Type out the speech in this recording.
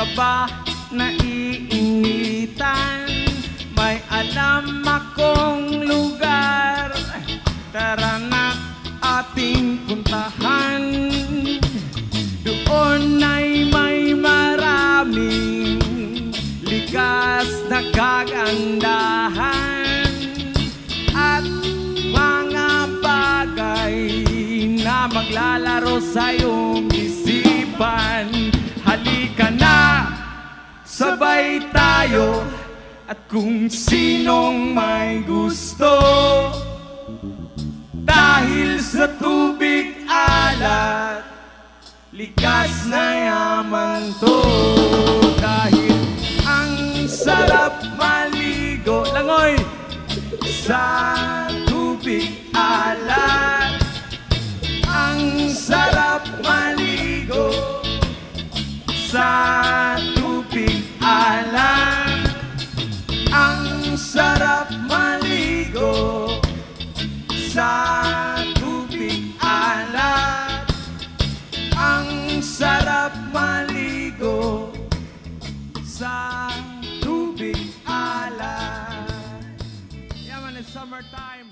ka ba naiinitan? May alam akong lugar, tara na ating puntahan. Doon ay may maraming likas na kagandahan at mga bagay na maglalaro sa iyong isipan. Halika na, sabay tayo, at kung sinong may gusto, dahil sa tubig alat, likas na yaman to. Dahil ang sarap maligo, langoy, sa tubig alat. Ang sarap maligo sa tubig alat. Ang sarap maligo sa tubig alat. Ang sarap maligo sa tubig alat. Yeah man, it's summertime.